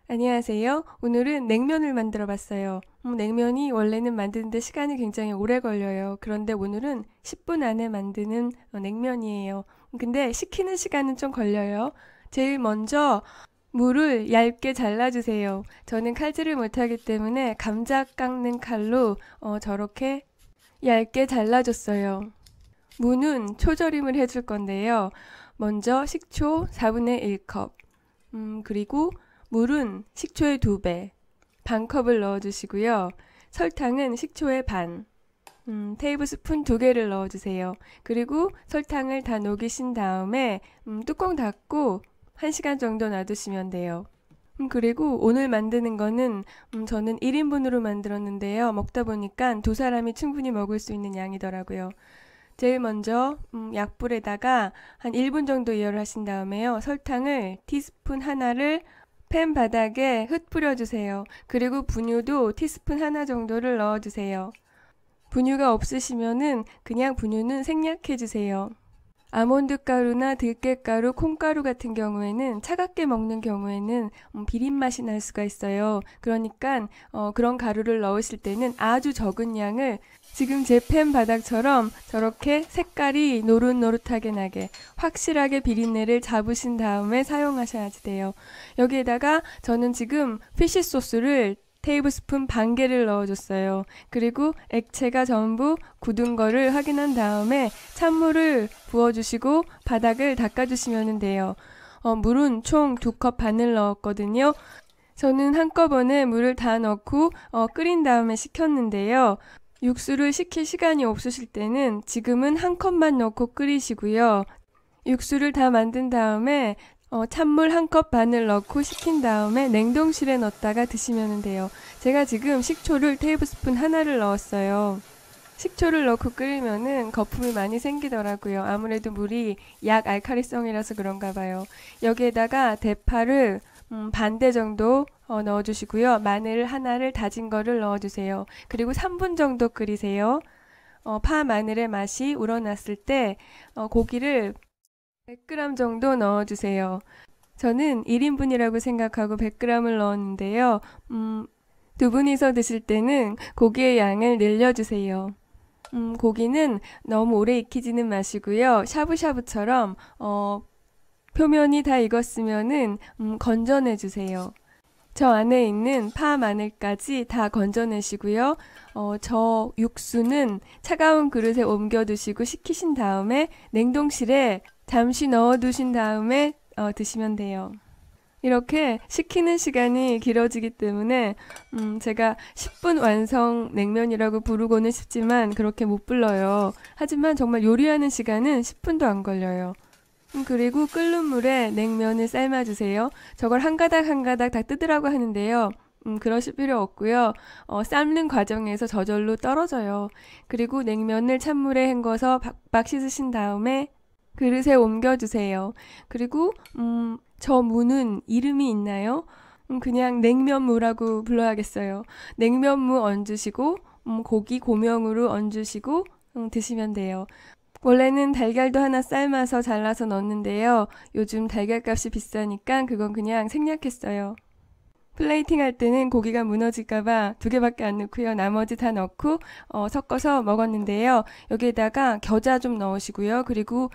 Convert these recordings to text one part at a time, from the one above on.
안녕하세요. 오늘은 냉면을 만들어 봤어요. 냉면이 원래는 만드는데 시간이 굉장히 오래 걸려요. 그런데 오늘은 10분 안에 만드는 냉면이에요. 근데 식히는 시간은 좀 걸려요. 제일 먼저 무를 얇게 잘라주세요. 저는 칼질을 못하기 때문에 감자 깎는 칼로 저렇게 얇게 잘라줬어요. 무는 초절임을 해줄 건데요. 먼저 식초 4분의 1컵, 그리고 물은 식초의 2배, 반컵을 넣어주시고요. 설탕은 식초의 반, 테이블스푼 2개를 넣어주세요. 그리고 설탕을 다 녹이신 다음에 뚜껑 닫고 1시간 정도 놔두시면 돼요. 그리고 오늘 만드는 거는 저는 1인분으로 만들었는데요. 먹다 보니까 두 사람이 충분히 먹을 수 있는 양이더라고요. 제일 먼저 약불에다가 한 1분 정도 열을 하신 다음에요. 설탕을 티스푼 하나를 팬 바닥에 흩뿌려 주세요. 그리고 분유도 티스푼 하나 정도를 넣어 주세요. 분유가 없으시면은 그냥 분유는 생략해 주세요. 아몬드 가루나 들깨가루, 콩가루 같은 경우에는 차갑게 먹는 경우에는 비린 맛이 날 수가 있어요. 그러니까 그런 가루를 넣으실 때는 아주 적은 양을 지금 제 팬 바닥처럼 저렇게 색깔이 노릇노릇하게 나게 확실하게 비린내를 잡으신 다음에 사용하셔야지 돼요. 여기에다가 저는 지금 피쉬 소스를 테이블스푼 반 개를 넣어줬어요. 그리고 액체가 전부 굳은 거를 확인한 다음에 찬물을 부어주시고 바닥을 닦아주시면 돼요. 물은 총 2컵 반을 넣었거든요. 저는 한꺼번에 물을 다 넣고 끓인 다음에 식혔는데요. 육수를 식힐 시간이 없으실 때는 지금은 한 컵만 넣고 끓이시고요. 육수를 다 만든 다음에 찬물 1컵 반을 넣고 식힌 다음에 냉동실에 넣었다가 드시면 돼요. 제가 지금 식초를 테이블스푼 하나를 넣었어요. 식초를 넣고 끓이면은 거품이 많이 생기더라고요. 아무래도 물이 약 알칼리성이라서 그런가 봐요. 여기에다가 대파를 반대 정도 넣어주시고요. 마늘 하나를 다진 거를 넣어주세요. 그리고 3분 정도 끓이세요. 파 마늘의 맛이 우러났을 때 고기를 100g 정도 넣어주세요. 저는 1인분이라고 생각하고 100g을 넣었는데요. 두 분이서 드실 때는 고기의 양을 늘려주세요. 고기는 너무 오래 익히지는 마시고요. 샤브샤브처럼 표면이 다 익었으면은 건져내주세요. 저 안에 있는 파 마늘까지 다 건져내시고요. 저 육수는 차가운 그릇에 옮겨두시고 식히신 다음에 냉동실에 잠시 넣어두신 다음에 드시면 돼요. 이렇게 식히는 시간이 길어지기 때문에 제가 10분 완성 냉면이라고 부르고는 싶지만 그렇게 못 불러요. 하지만 정말 요리하는 시간은 10분도 안 걸려요. 그리고 끓는 물에 냉면을 삶아주세요. 저걸 한 가닥 한 가닥 다 뜯으라고 하는데요. 그러실 필요 없고요. 삶는 과정에서 저절로 떨어져요. 그리고 냉면을 찬물에 헹궈서 박박 씻으신 다음에 그릇에 옮겨주세요. 그리고 저 무는 이름이 있나요? 그냥 냉면무라고 불러야겠어요. 냉면무 얹으시고 고기 고명으로 얹으시고 드시면 돼요. 원래는 달걀도 하나 삶아서 잘라서 넣었는데요. 요즘 달걀값이 비싸니까 그건 그냥 생략했어요. 플레이팅 할 때는 고기가 무너질까봐 2개밖에 안 넣고요. 나머지 다 넣고 섞어서 먹었는데요. 여기에다가 겨자 좀 넣으시고요. 그리고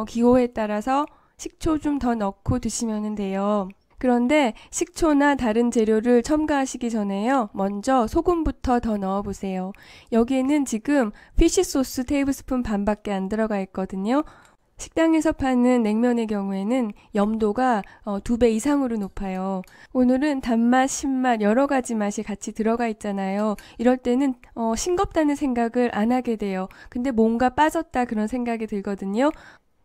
기호에 따라서 식초 좀 더 넣고 드시면 돼요. 그런데 식초나 다른 재료를 첨가하시기 전에요. 먼저 소금부터 더 넣어보세요. 여기에는 지금 피쉬 소스 테이블스푼 반밖에 안 들어가 있거든요. 식당에서 파는 냉면의 경우에는 염도가 2배 이상으로 높아요. 오늘은 단맛, 신맛, 여러 가지 맛이 같이 들어가 있잖아요. 이럴 때는 싱겁다는 생각을 안 하게 돼요. 근데 뭔가 빠졌다 그런 생각이 들거든요.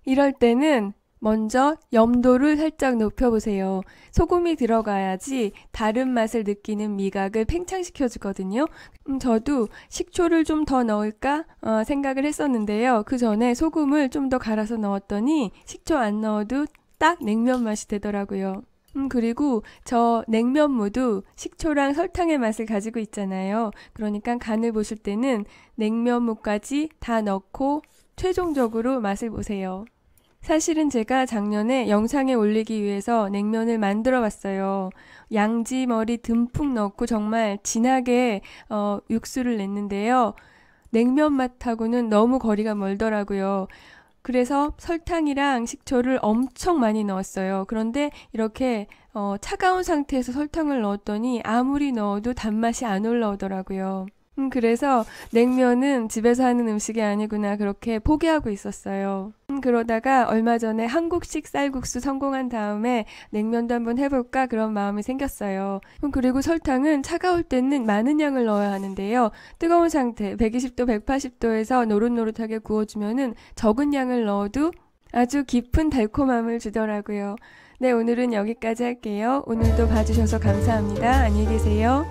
이럴 때는 먼저 염도를 살짝 높여보세요. 소금이 들어가야지 다른 맛을 느끼는 미각을 팽창시켜 주거든요. 저도 식초를 좀 더 넣을까 생각을 했었는데요. 그 전에 소금을 좀 더 갈아서 넣었더니 식초 안 넣어도 딱 냉면 맛이 되더라고요. 그리고 저 냉면무도 식초랑 설탕의 맛을 가지고 있잖아요. 그러니까 간을 보실 때는 냉면무까지 다 넣고 최종적으로 맛을 보세요. 사실은 제가 작년에 영상에 올리기 위해서 냉면을 만들어 봤어요. 양지 머리 듬뿍 넣고 정말 진하게 육수를 냈는데요. 냉면 맛하고는 너무 거리가 멀더라고요. 그래서 설탕이랑 식초를 엄청 많이 넣었어요. 그런데 이렇게 차가운 상태에서 설탕을 넣었더니 아무리 넣어도 단맛이 안 올라오더라고요. 그래서 냉면은 집에서 하는 음식이 아니구나 그렇게 포기하고 있었어요. 그러다가 얼마 전에 한국식 쌀국수 성공한 다음에 냉면도 한번 해볼까 그런 마음이 생겼어요. 그리고 설탕은 차가울 때는 많은 양을 넣어야 하는데요. 뜨거운 상태 120도, 180도에서 노릇노릇하게 구워주면은 적은 양을 넣어도 아주 깊은 달콤함을 주더라고요. 네, 오늘은 여기까지 할게요. 오늘도 봐주셔서 감사합니다. 안녕히 계세요.